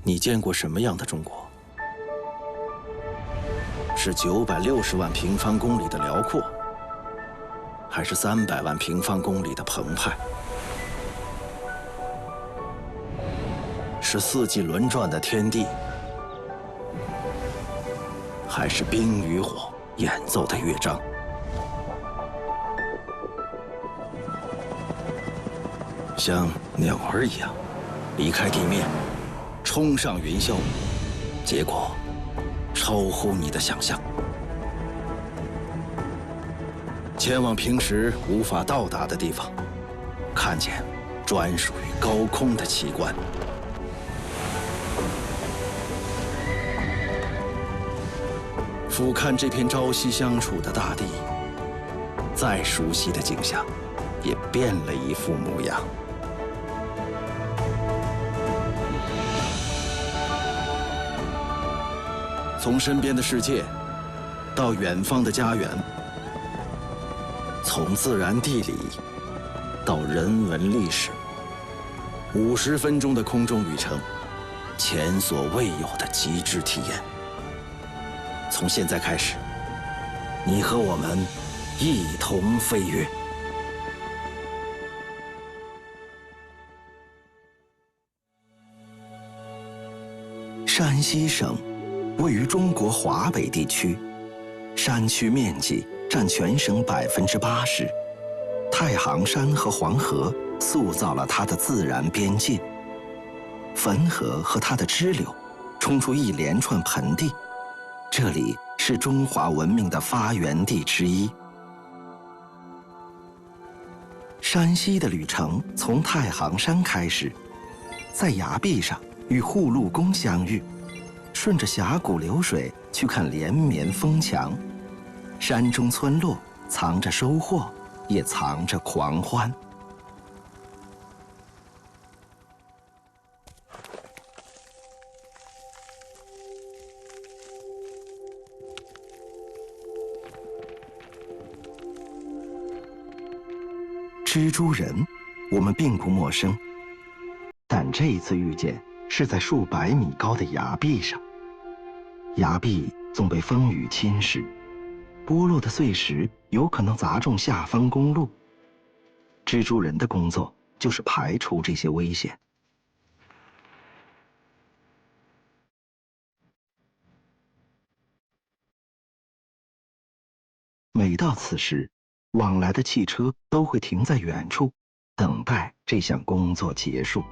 你见过什么样的中国？是960万平方公里的辽阔，还是300万平方公里的澎湃？是四季轮转的天地，还是冰与火演奏的乐章？像鸟儿一样离开地面，冲上云霄，结果超乎你的想象。前往平时无法到达的地方，看见专属于高空的奇观。俯瞰这片朝夕相处的大地，再熟悉的景象，也变了一副模样。从身边的世界，到远方的家园，从自然地理，到人文历史，50分钟的空中旅程，前所未有的极致体验。从现在开始，你和我们一同飞跃。山西省位于中国华北地区，山区面积占全省80%。太行山和黄河塑造了它的自然边界，汾河和它的支流冲出一连串盆地，这里是中华文明的发源地之一。山西的旅程从太行山开始，在崖壁上与护路宫相遇，顺着峡谷流水去看连绵峰墙。山中村落藏着收获，也藏着狂欢。蜘蛛人，我们并不陌生，但这一次遇见是在数百米高的崖壁上。崖壁总被风雨侵蚀，剥落的碎石有可能砸中下方公路。蜘蛛人的工作就是排除这些危险。每到此时，往来的汽车都会停在远处，等待这项工作结束。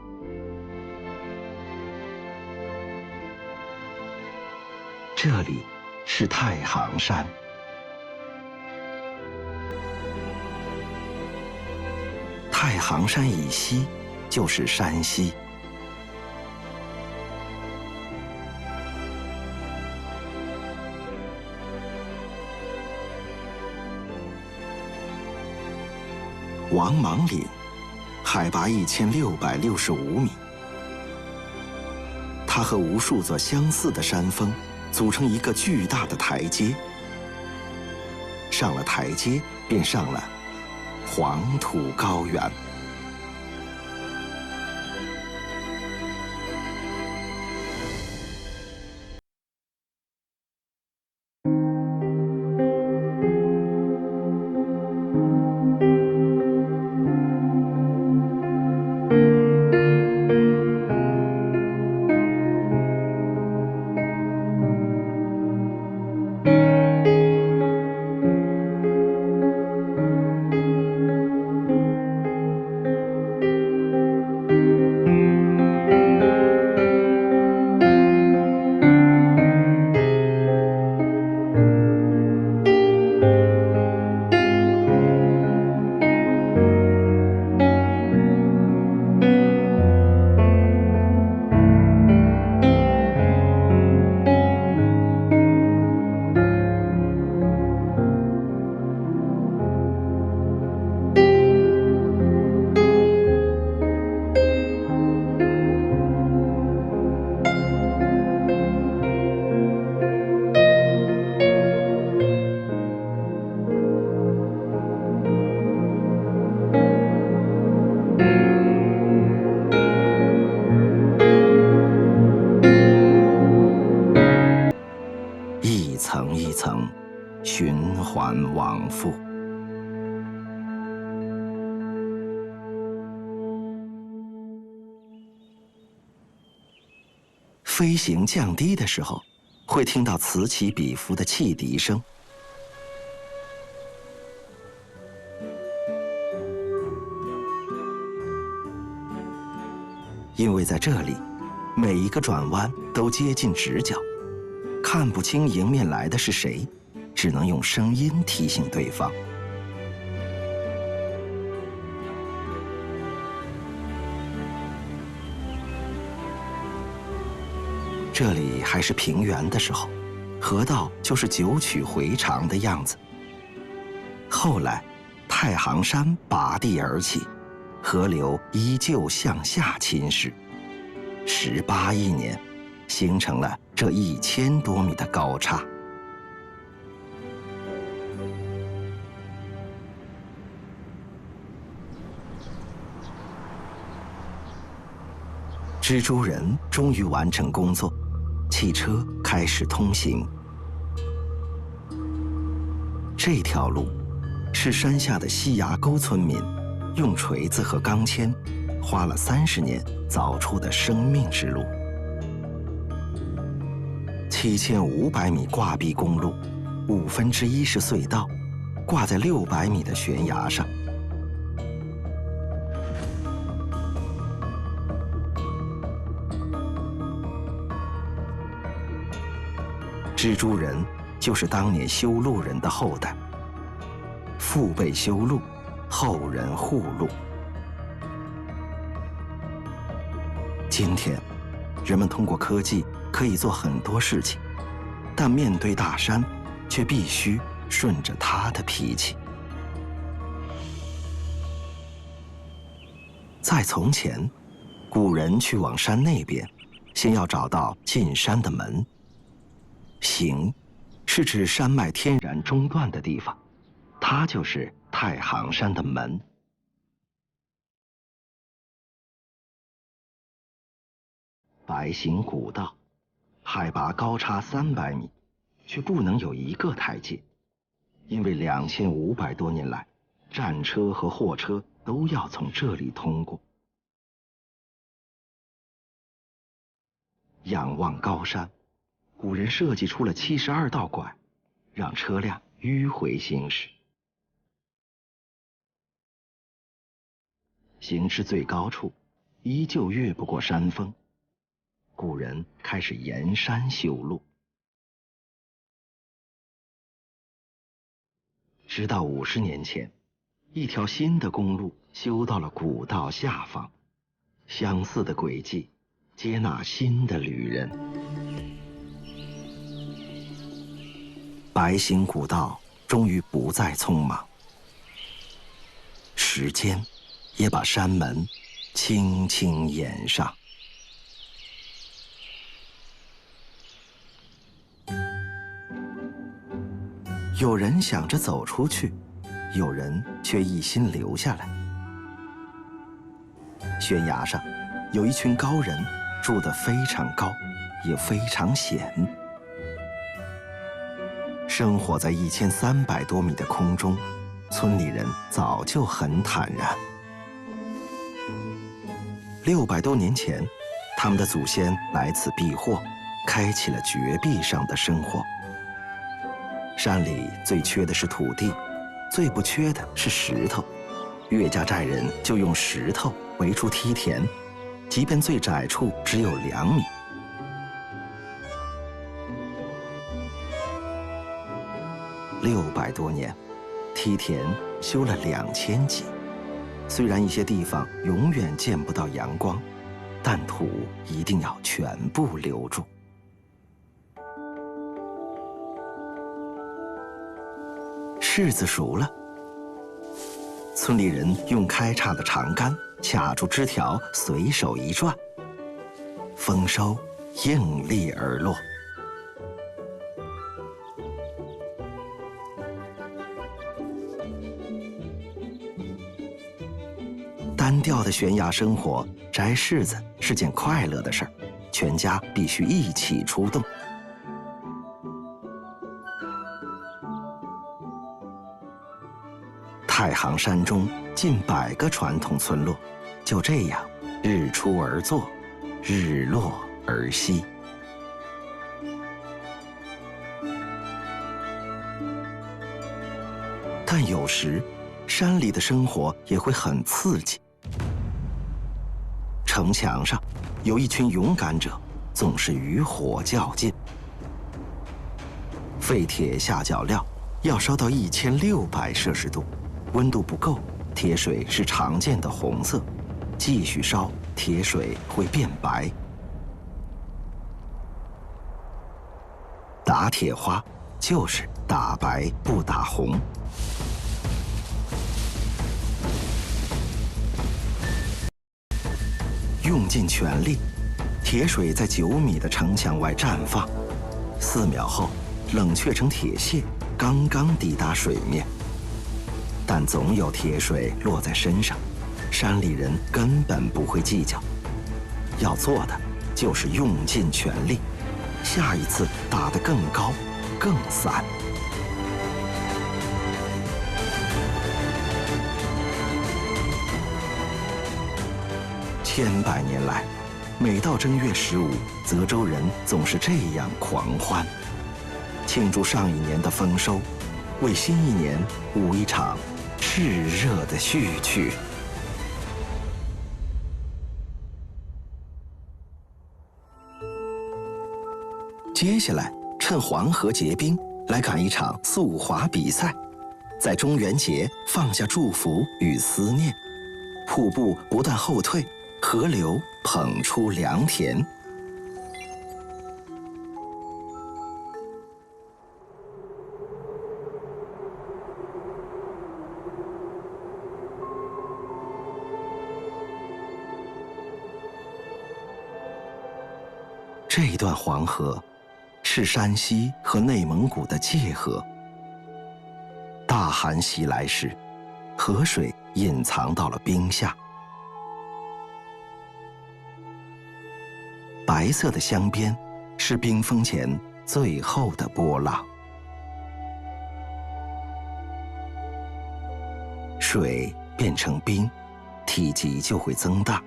这里是太行山。太行山以西就是山西。王莽岭，海拔1665米。它和无数座相似的山峰组成一个巨大的台阶。上了台阶，便上了黄土高原。循环往复。飞行降低的时候，会听到此起彼伏的汽笛声。因为在这里，每一个转弯都接近直角，看不清迎面来的是谁，只能用声音提醒对方。这里还是平原的时候，河道就是九曲回肠的样子。后来，太行山拔地而起，河流依旧向下侵蚀。18亿年，形成了这1000多米的高差。蜘蛛人终于完成工作，汽车开始通行。这条路是山下的西崖沟村民用锤子和钢钎花了30年凿出的生命之路。7500米挂壁公路1/5是隧道，挂在600米的悬崖上。蜘蛛人就是当年修路人的后代，父辈修路，后人护路。今天，人们通过科技可以做很多事情，但面对大山，却必须顺着他的脾气。在从前，古人去往山那边，先要找到进山的门。行，是指山脉天然中断的地方，它就是太行山的门。白行古道，海拔高差300米，却不能有一个台阶，因为2500多年来，战车和货车都要从这里通过。仰望高山，古人设计出了72道拐，让车辆迂回行驶。行至最高处，依旧越不过山峰。古人开始沿山修路，直到50年前，一条新的公路修到了古道下方，相似的轨迹，接纳新的旅人。白行古道终于不再匆忙，时间也把山门轻轻掩上。有人想着走出去，有人却一心留下来。悬崖上有一群高人，住得非常高，也非常险。生活在1300多米的空中，村里人早就很坦然。600多年前，他们的祖先来此避祸，开启了绝壁上的生活。山里最缺的是土地，最不缺的是石头。岳家寨人就用石头围出梯田，即便最窄处只有2米。600多年，梯田修了2000级。虽然一些地方永远见不到阳光，但土一定要全部留住。柿子熟了，村里人用开叉的长杆卡住枝条，随手一转，丰收应力而落。单调的悬崖生活，摘柿子是件快乐的事儿，全家必须一起出动。太行山中近100个传统村落，就这样日出而作，日落而息。但有时，山里的生活也会很刺激。城墙上有一群勇敢者，总是与火较劲。废铁下脚料要烧到1600摄氏度，温度不够，铁水是常见的红色，继续烧，铁水会变白。打铁花就是打白不打红。用尽全力，铁水在9米的城墙外绽放，4秒后冷却成铁屑，刚刚抵达水面。但总有铁水落在身上，山里人根本不会计较。要做的就是用尽全力，下一次打得更高、更散。千百年来，每到正月15，泽州人总是这样狂欢，庆祝上一年的丰收，为新一年舞一场炽热的序曲。接下来，趁黄河结冰，来赶一场速滑比赛，在中元节放下祝福与思念，瀑布不断后退，河流捧出良田。这段黄河是山西和内蒙古的界河。大寒袭来时，河水隐藏到了冰下。白色的香边是冰封前最后的波浪。水变成冰，体积就会增大，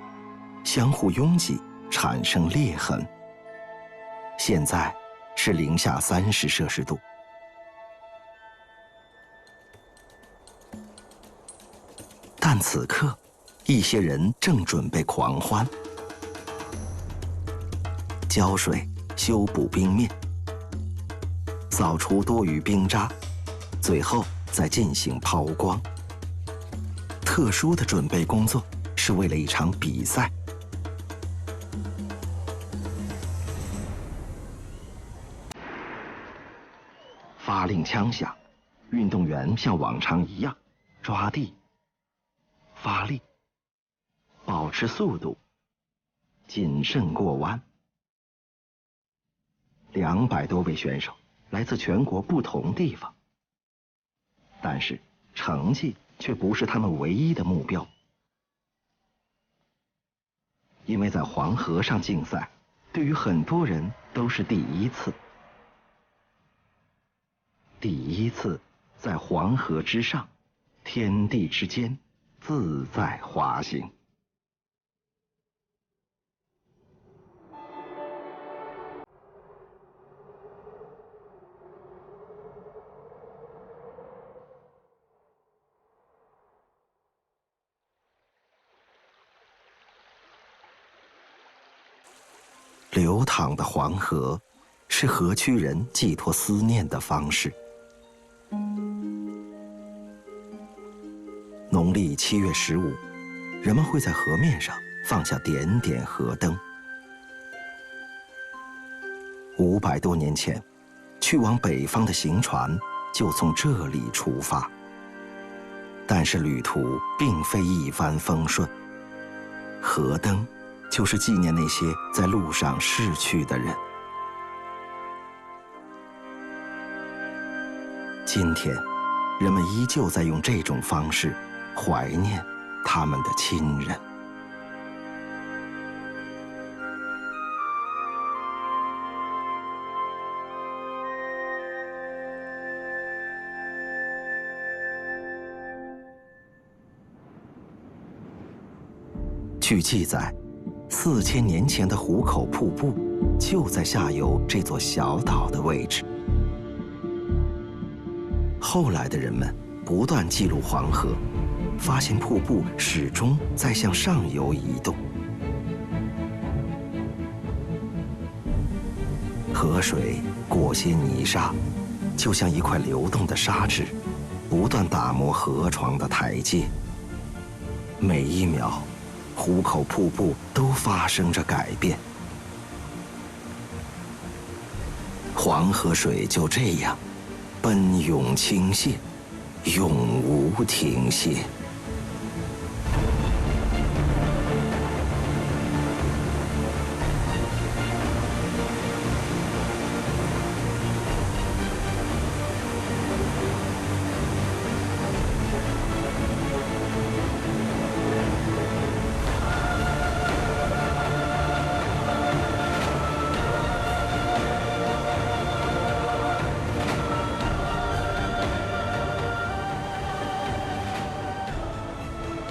相互拥挤，产生裂痕。现在是零下30摄氏度。但此刻，一些人正准备狂欢。浇水修补冰面，扫除多余冰渣，最后再进行抛光。特殊的准备工作是为了一场比赛。发令枪响，运动员像往常一样抓地、发力、保持速度、谨慎过弯。200多位选手来自全国不同地方，但是成绩却不是他们唯一的目标。因为在黄河上竞赛，对于很多人都是第一次。第一次在黄河之上，天地之间，自在滑行。流淌的黄河，是河区人寄托思念的方式。农历7月15，人们会在河面上放下点点河灯。500多年前，去往北方的行船就从这里出发。但是旅途并非一帆风顺，河灯就是纪念那些在路上逝去的人。今天，人们依旧在用这种方式怀念他们的亲人。据记载，4000年前的壶口瀑布就在下游这座小岛的位置。后来的人们不断记录黄河，发现瀑布始终在向上游移动。河水裹挟泥沙，就像一块流动的沙质，不断打磨河床的台阶。每一秒，壶口瀑布都发生着改变。黄河水就这样奔涌倾泻，永无停歇。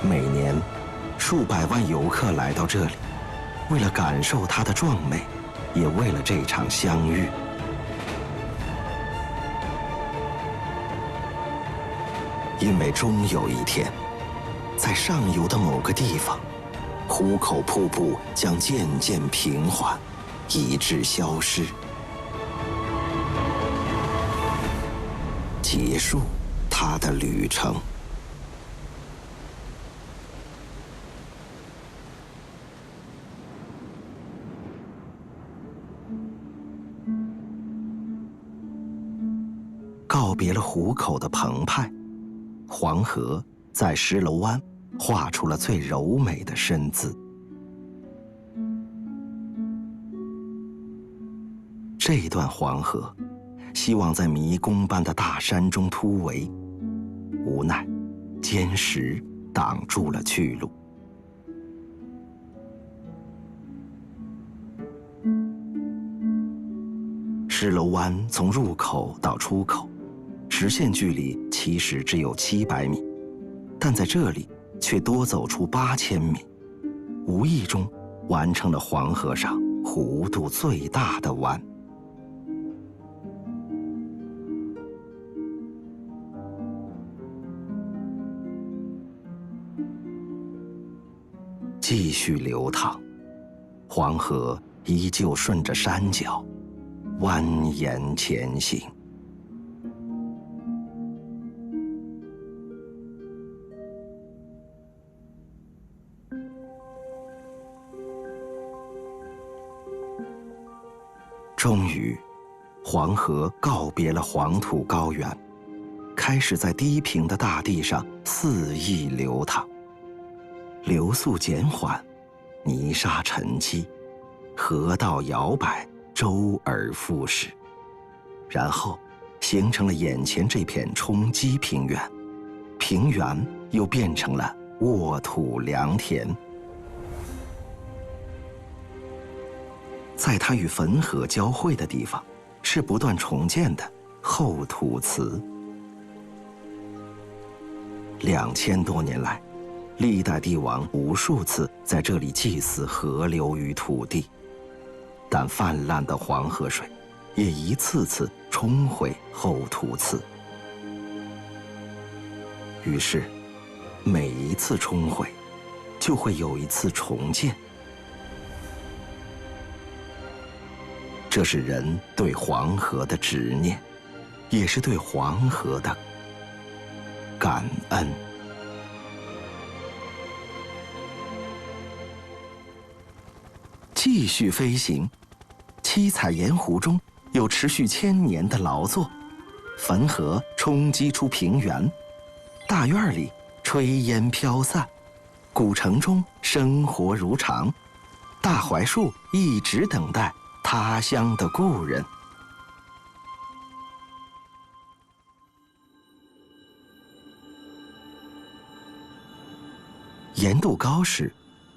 每年，数百万游客来到这里，为了感受它的壮美，也为了这场相遇。因为终有一天，在上游的某个地方，壶口瀑布将渐渐平缓，以致消失，结束它的旅程。告别了壶口的澎湃，黄河在石楼湾画出了最柔美的身姿。这段黄河，希望在迷宫般的大山中突围，无奈坚石挡住了去路。石楼湾从入口到出口，直线距离其实只有700米，但在这里却多走出8000米，无意中完成了黄河上弧度最大的弯。继续流淌，黄河依旧顺着山脚蜿蜒前行。终于，黄河告别了黄土高原，开始在低平的大地上肆意流淌。流速减缓，泥沙沉积，河道摇摆，周而复始，然后形成了眼前这片冲积平原，平原又变成了沃土良田。在它与汾河交汇的地方，是不断重建的后土祠。2000多年来，历代帝王无数次在这里祭祀河流与土地，但泛滥的黄河水也一次次冲毁后土祠。于是，每一次冲毁，就会有一次重建。这是人对黄河的执念，也是对黄河的感恩。继续飞行，七彩盐湖中有持续1000年的劳作。汾河冲击出平原，大院里炊烟飘散，古城中生活如常。大槐树一直等待他乡的故人。盐度高时，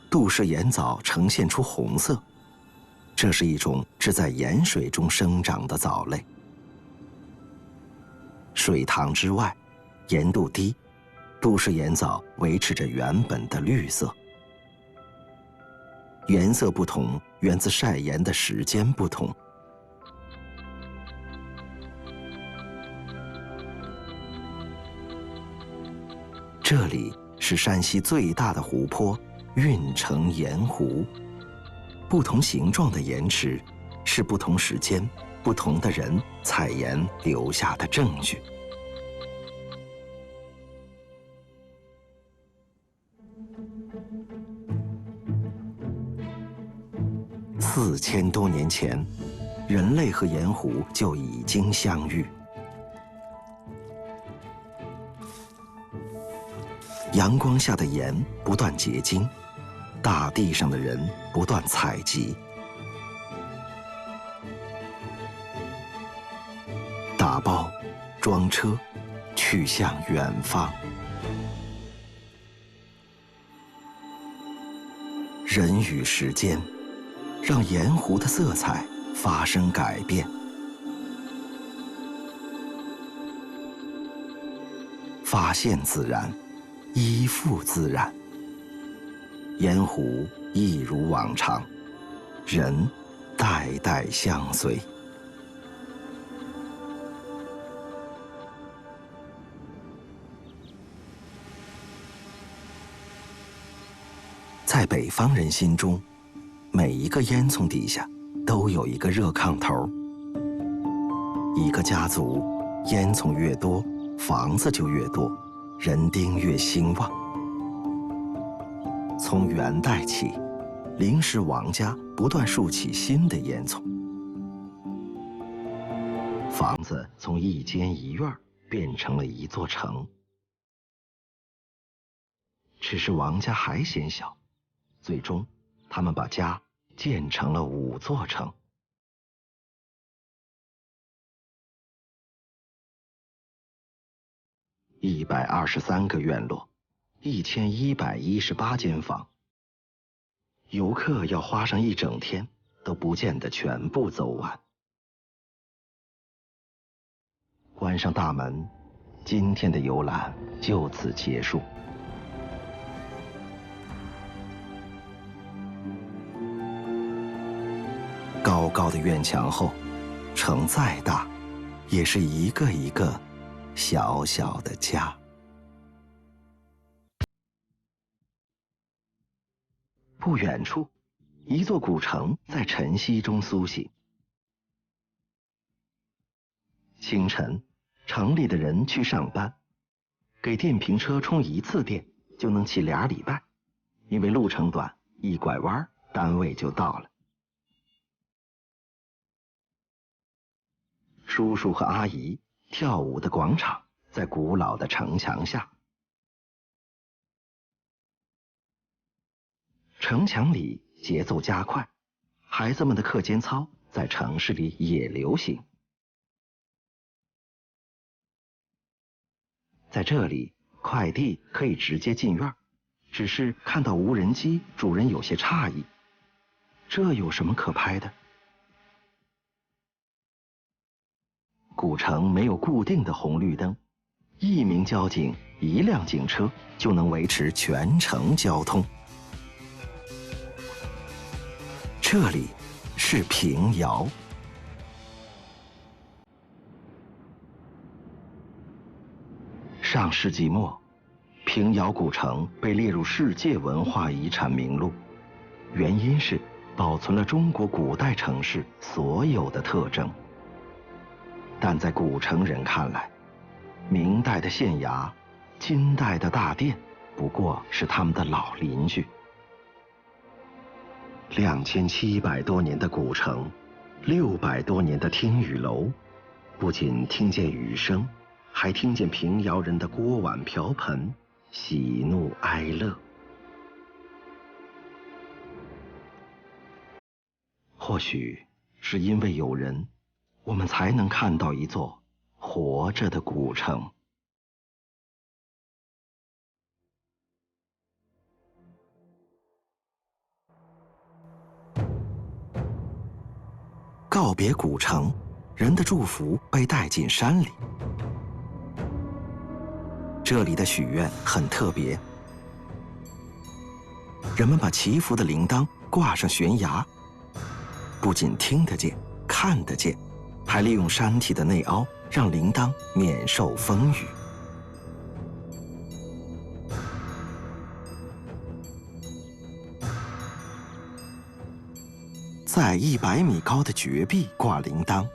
杜氏盐枣呈现出红色，这是一种只在盐水中生长的藻类。水塘之外，盐度低，杜氏盐枣维持着原本的绿色。颜色不同源自晒盐的时间不同。这里是山西最大的湖泊运城盐湖，不同形状的盐池是不同时间、不同的人采盐留下的证据。4000多年前，人类和盐湖就已经相遇。阳光下的盐不断结晶，大地上的人不断采集。打包，装车，去向远方。人与时间，让盐湖的色彩发生改变。发现自然，依附自然。盐湖一如往常，人代代相随。在北方人心中，每一个烟囱底下都有一个热炕头。一个家族，烟囱越多，房子就越多，人丁越兴旺。从元代起，临时王家不断竖起新的烟囱，房子从一间一院变成了一座城。只是王家还嫌小，最终他们把家建成了5座城。123个院落，1118间房，游客要花上1整天都不见得全部走完。关上大门，今天的游览就此结束。高高的院墙后，城再大，也是一个一个小小的家。不远处，一座古城在晨曦中苏醒。清晨，城里的人去上班，给电瓶车充1次电就能骑2礼拜，因为路程短，一拐弯单位就到了。叔叔和阿姨跳舞的广场在古老的城墙下。城墙里节奏加快，孩子们的课间操在城市里也流行。在这里，快递可以直接进院，只是看到无人机，主人有些诧异。这有什么可拍的？古城没有固定的红绿灯，1名交警1辆警车就能维持全城交通。这里是平遥。上世纪末，平遥古城被列入世界文化遗产名录，原因是保存了中国古代城市所有的特征。但在古城人看来，明代的县衙、金代的大殿不过是他们的老邻居。2700多年的古城，600多年的听雨楼，不仅听见雨声，还听见平遥人的锅碗瓢盆，喜怒哀乐。或许是因为有人，我们才能看到一座活着的古城。告别古城，人的祝福被带进山里。这里的许愿很特别，人们把祈福的铃铛挂上悬崖，不仅听得见、看得见，还利用山体的内凹，让铃铛免受风雨。在100米高的绝壁挂铃铛，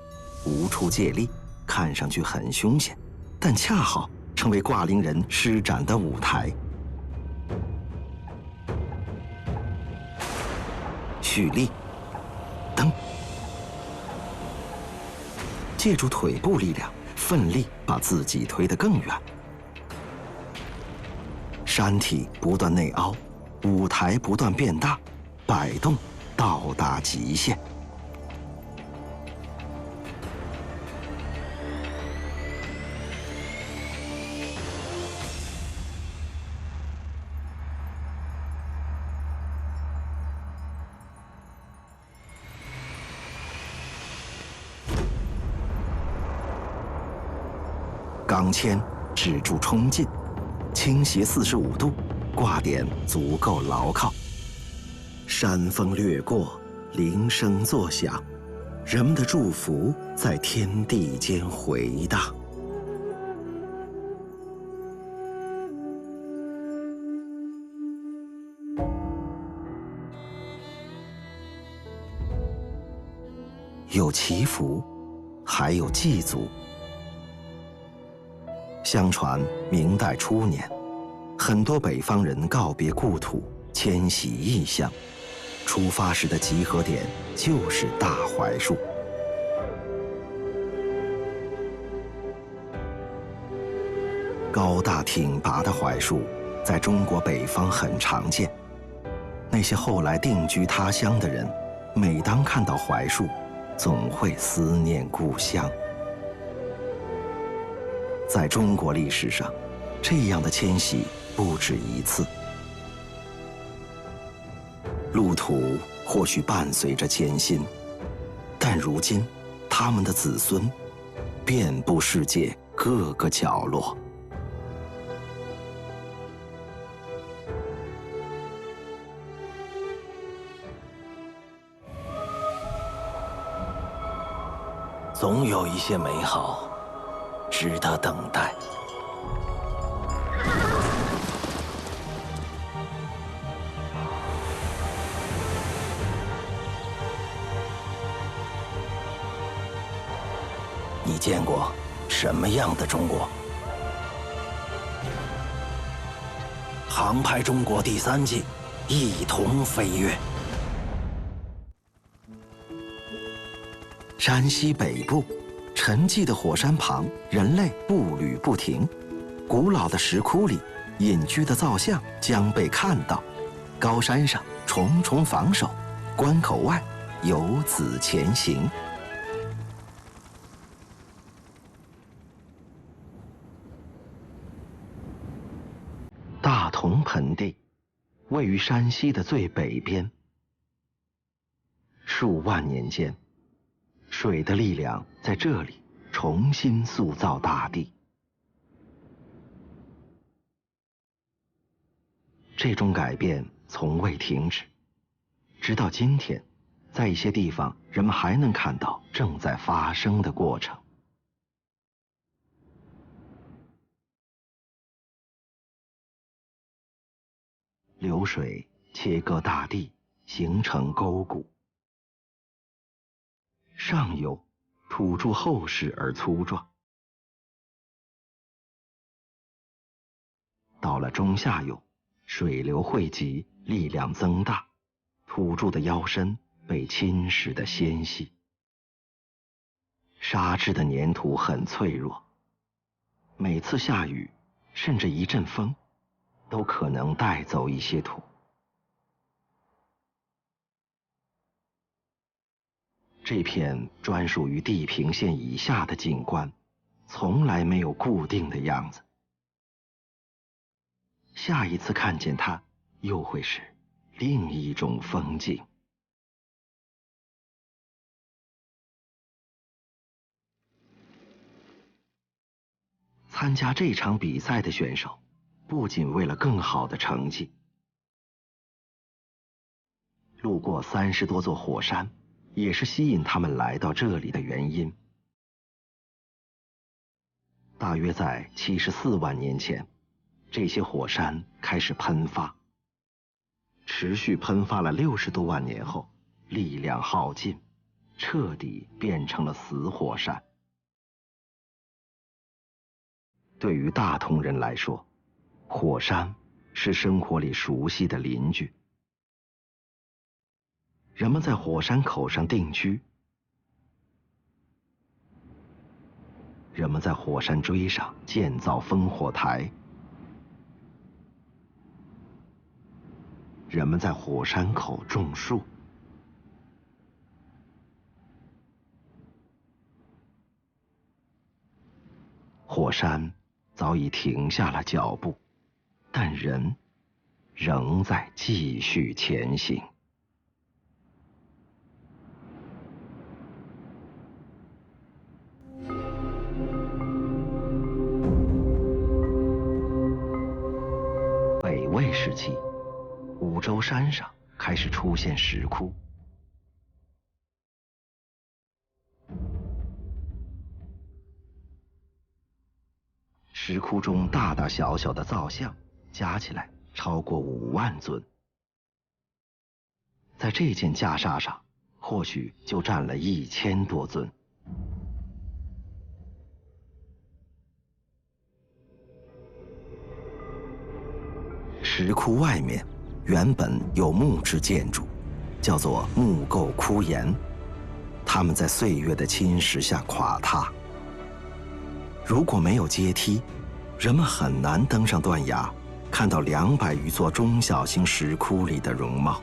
无处借力，看上去很凶险，但恰好成为挂铃人施展的舞台。蓄力，蹬，借助腿部力量，奋力把自己推得更远。山体不断内凹，舞台不断变大，摆动到达极限。钢钎止住冲劲，倾斜45度，挂点足够牢靠。山风掠过，铃声作响，人们的祝福在天地间回荡。有祈福，还有祭祖。相传明代初年，很多北方人告别故土，迁徙异乡，出发时的集合点就是大槐树。高大挺拔的槐树在中国北方很常见。那些后来定居他乡的人，每当看到槐树，总会思念故乡。在中国历史上，这样的迁徙不止一次。路途或许伴随着艰辛，但如今，他们的子孙遍布世界各个角落。总有一些美好值得等待。你见过什么样的中国？航拍中国第3季，一同飞跃。山西北部，沉寂的火山旁，人类步履不停。古老的石窟里，隐居的造像将被看到。高山上重重防守，关口外游子前行。大同盆地位于山西的最北边。数万年间，水的力量在这里重新塑造大地。这种改变从未停止，直到今天，在一些地方，人们还能看到正在发生的过程。流水切割大地，形成沟谷。上游土柱厚实而粗壮，到了中下游，水流汇集，力量增大，土柱的腰身被侵蚀得纤细。沙质的粘土很脆弱，每次下雨，甚至一阵风，都可能带走一些土。这片专属于地平线以下的景观，从来没有固定的样子。下一次看见它，又会是另一种风景。参加这场比赛的选手，不仅为了更好的成绩，路过30多座火山，也是吸引他们来到这里的原因。大约在74万年前，这些火山开始喷发，持续喷发了60多万年后，力量耗尽，彻底变成了死火山。对于大同人来说，火山是生活里熟悉的邻居。人们在火山口上定居，人们在火山锥上建造烽火台，人们在火山口种树。火山早已停下了脚步，但人仍在继续前行。北魏时期，五洲山上开始出现石窟。石窟中大大小小的造像加起来超过5万尊，在这件袈裟上，或许就站了1000多尊。石窟外面原本有木质建筑，叫做木构窟檐，它们在岁月的侵蚀下垮塌。如果没有阶梯，人们很难登上断崖，看到200余座中小型石窟里的容貌。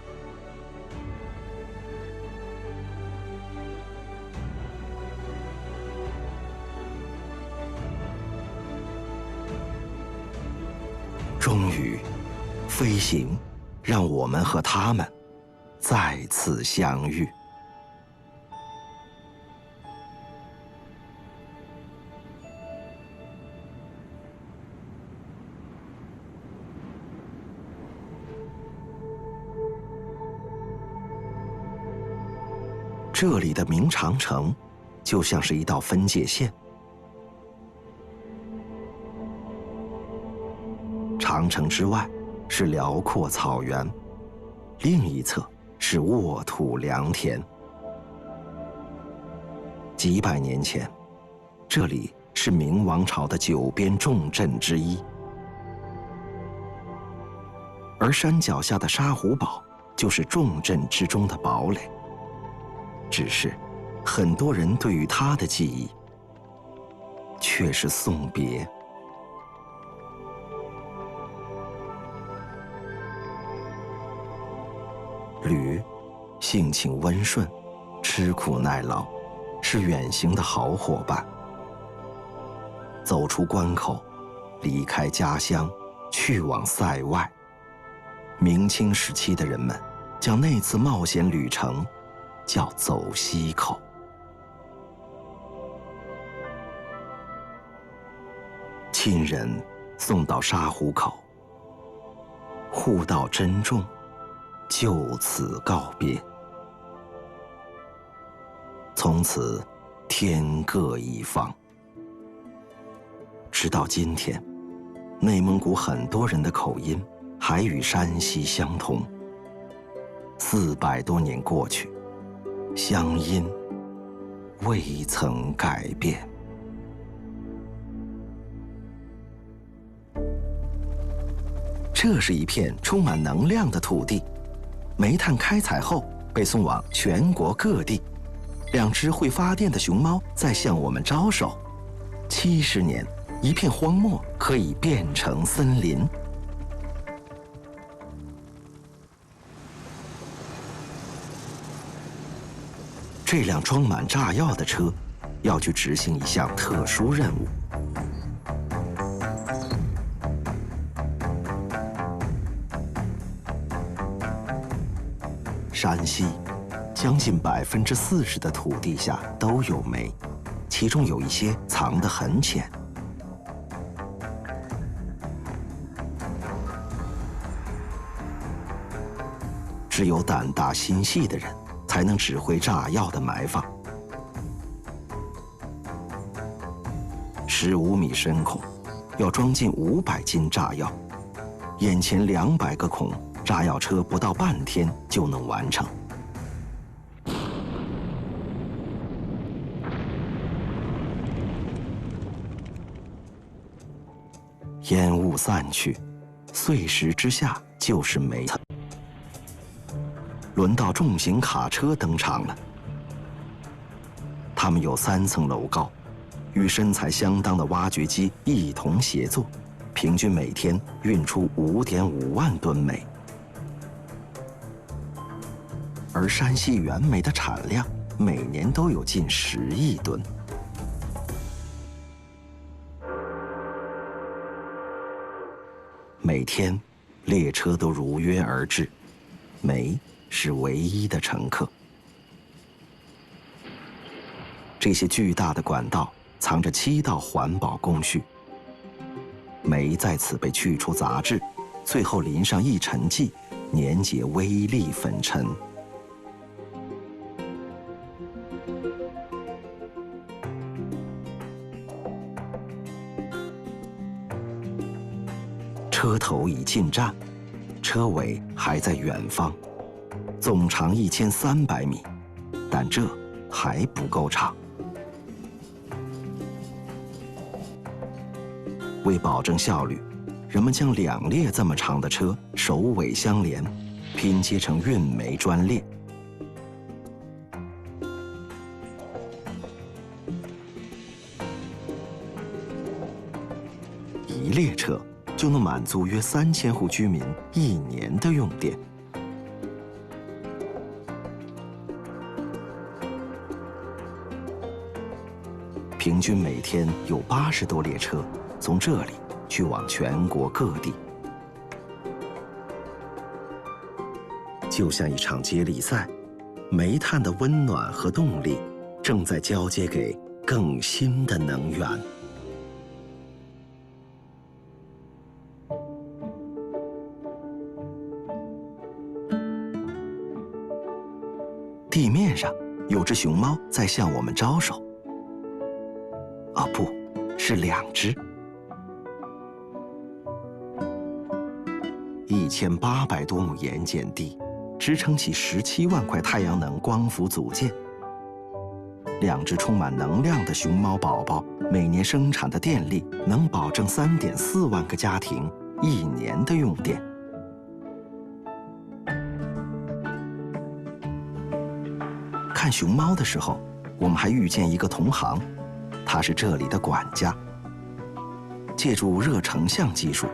终于，飞行让我们和他们再次相遇。这里的明长城就像是一道分界线，长城之外是辽阔草原，另一侧是沃土良田。几百年前，这里是明王朝的9边重镇之一，而山脚下的沙湖堡就是重镇之中的堡垒。只是，很多人对于它的记忆却是送别。驴性情温顺，吃苦耐劳，是远行的好伙伴。走出关口，离开家乡，去往塞外。明清时期的人们将那次冒险旅程叫走西口。亲人送到沙湖口，互道珍重，就此告别。从此天各一方。直到今天，内蒙古很多人的口音还与山西相同。400多年过去，乡音未曾改变。这是一片充满能量的土地，煤炭开采后被送往全国各地。2只会发电的熊猫在向我们招手。70年，一片荒漠可以变成森林。这辆装满炸药的车要去执行一项特殊任务。山西将近40%的土地下都有煤，其中有一些藏得很浅。只有胆大心细的人才能指挥炸药的埋放。15米深孔，要装进500斤炸药，眼前200个孔，炸药车不到半天就能完成。烟雾散去，碎石之下就是煤层。轮到重型卡车登场了，它们有3层楼高，与身材相当的挖掘机一同协作，平均每天运出5.5万吨煤。而山西原煤的产量每年都有近10亿吨。每天，列车都如约而至，煤是唯一的乘客。这些巨大的管道藏着7道环保工序，煤在此被去除杂质，最后淋上抑尘剂，粘结微粒粉尘。车头已进站，车尾还在远方，总长1300米，但这还不够长。为保证效率，人们将2列这么长的车首尾相连，拼接成运煤专列。一列车就能满足约3000户居民1年的用电。平均每天有80多列车从这里去往全国各地，就像一场接力赛，煤炭的温暖和动力正在交接给更新的能源。地面上有只熊猫在向我们招手。哦，不，是2只。1800多亩盐碱地，支撑起17万块太阳能光伏组件。2只充满能量的熊猫宝宝，每年生产的电力能保证3.4万个家庭1年的用电。看熊猫的时候，我们还遇见一个同行，他是这里的管家。借助热成像技术，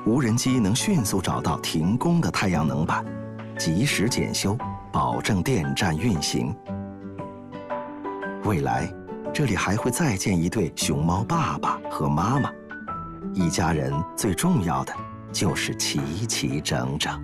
无人机能迅速找到停工的太阳能板，及时检修，保证电站运行。未来，这里还会再建一对熊猫爸爸和妈妈，一家人最重要的就是齐齐整整。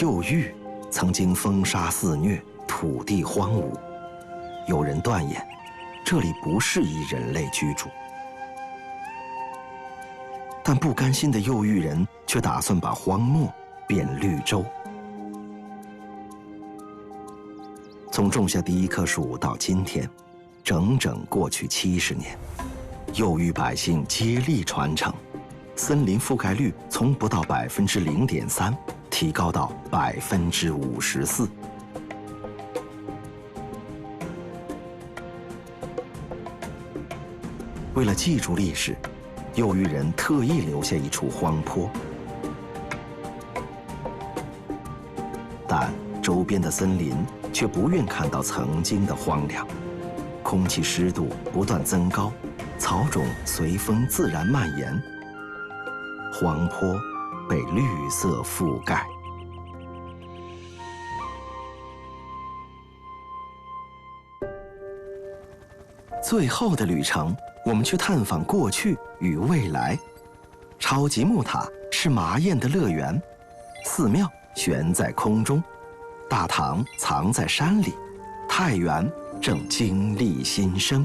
旧域曾经风沙肆虐，土地荒芜，有人断言这里不适宜人类居住。但不甘心的右域人却打算把荒漠变绿洲。从种下第一棵树到今天，整整过去70年，右域百姓接力传承，森林覆盖率从不到0.3%提高到54%。为了记住历史，右域人特意留下一处荒坡，但周边的森林却不愿看到曾经的荒凉，空气湿度不断增高，草种随风自然蔓延，荒坡被绿色覆盖。最后的旅程，我们去探访过去与未来。超级木塔是麻燕的乐园，寺庙悬在空中，大唐藏在山里，太原正经历新生。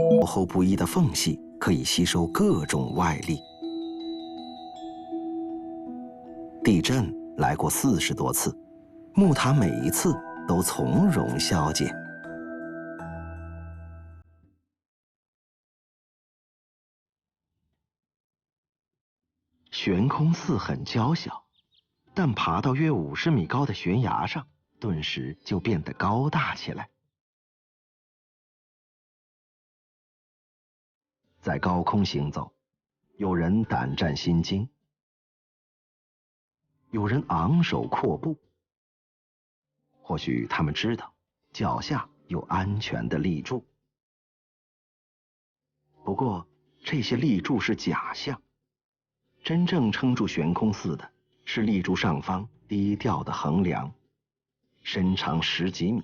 薄厚不一的缝隙可以吸收各种外力。地震来过40多次，木塔每一次都从容消解。悬空寺很娇小，但爬到约50米高的悬崖上，顿时就变得高大起来。在高空行走，有人胆战心惊，有人昂首阔步。或许他们知道脚下有安全的立柱，不过这些立柱是假象，真正撑住悬空寺的是立柱上方低调的横梁，身长10几米，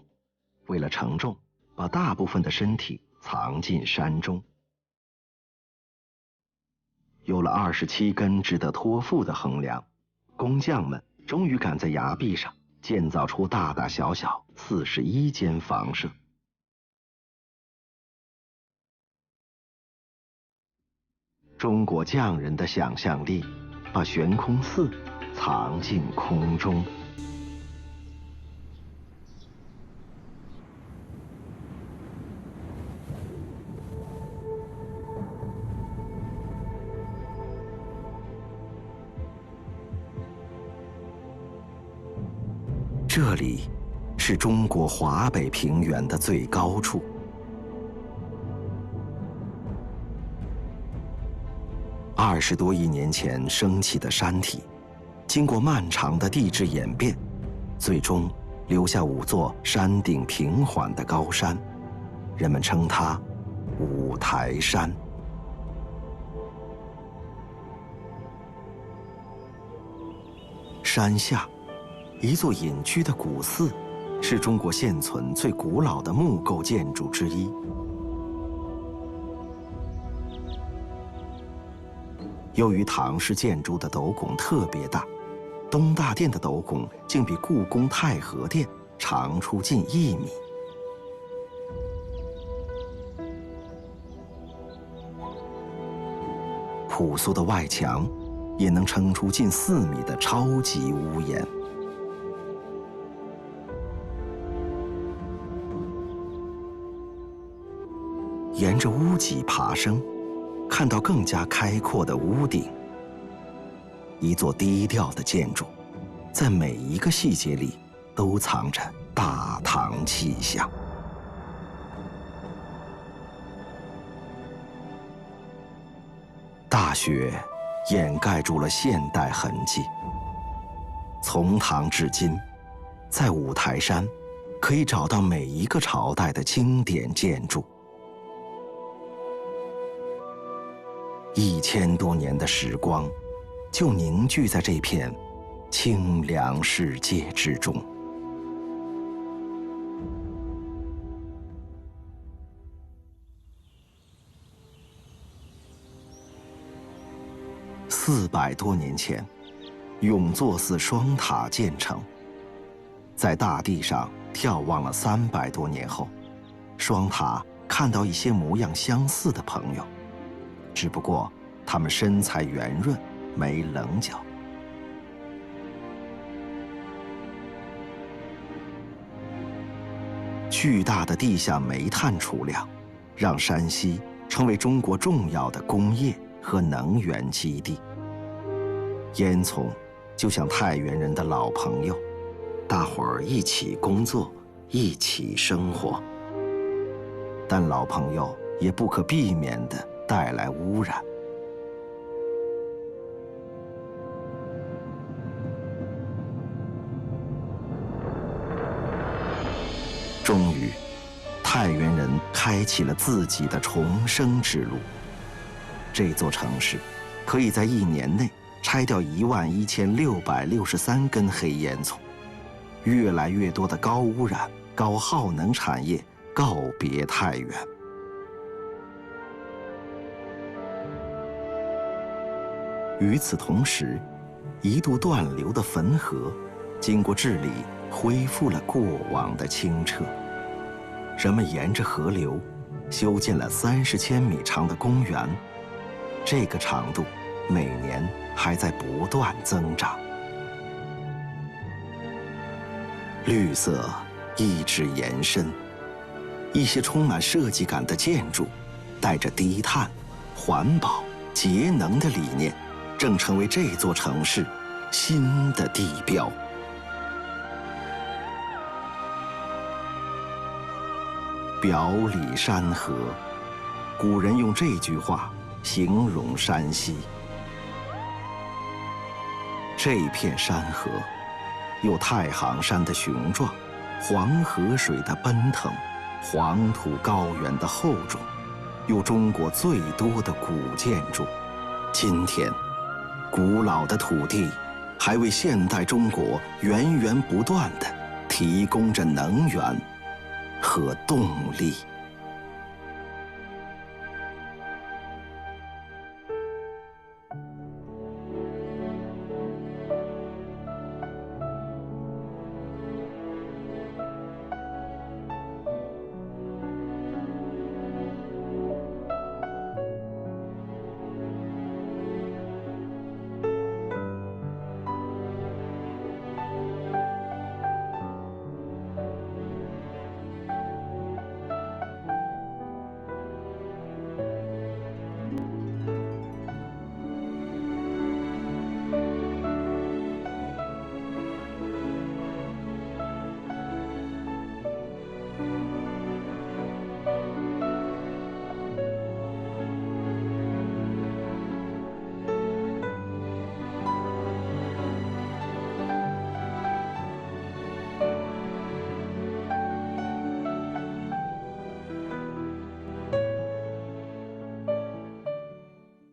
为了承重，把大部分的身体藏进山中。有了27根值得托付的横梁，工匠们终于赶在崖壁上建造出大大小小41间房舍。中国匠人的想象力把悬空寺藏进空中。这里是中国华北平原的最高处。20多亿年前升起的山体，经过漫长的地质演变，最终留下5座山顶平缓的高山，人们称它五台山。山下，一座隐居的古寺，是中国现存最古老的木构建筑之一。由于唐式建筑的斗拱特别大，东大殿的斗拱竟比故宫太和殿长出近1米。朴素的外墙也能撑出近4米的超级屋檐。沿着屋脊爬升，看到更加开阔的屋顶。一座低调的建筑，在每一个细节里都藏着大唐气象。大雪掩盖住了现代痕迹。从唐至今，在五台山可以找到每一个朝代的经典建筑。1000多年的时光，就凝聚在这片清凉世界之中。400多年前，永坐寺双塔建成。在大地上眺望了300多年后，双塔看到一些模样相似的朋友，只不过他们身材圆润，没棱角。巨大的地下煤炭储量，让山西成为中国重要的工业和能源基地。烟囱就像太原人的老朋友，大伙儿一起工作，一起生活。但老朋友也不可避免地带来污染。终于，太原人开启了自己的重生之路。这座城市可以在1年内拆掉11663根黑烟囱，越来越多的高污染、高耗能产业告别太原。与此同时，一度断流的汾河，经过治理，恢复了过往的清澈。人们沿着河流，修建了30千米长的公园，这个长度每年还在不断增长。绿色一直延伸，一些充满设计感的建筑，带着低碳、环保、节能的理念，正成为这座城市新的地标。表里山河，古人用这句话形容山西。这片山河，有太行山的雄壮，黄河水的奔腾，黄土高原的厚重，有中国最多的古建筑。今天，古老的土地还为现代中国源源不断地提供着能源和动力。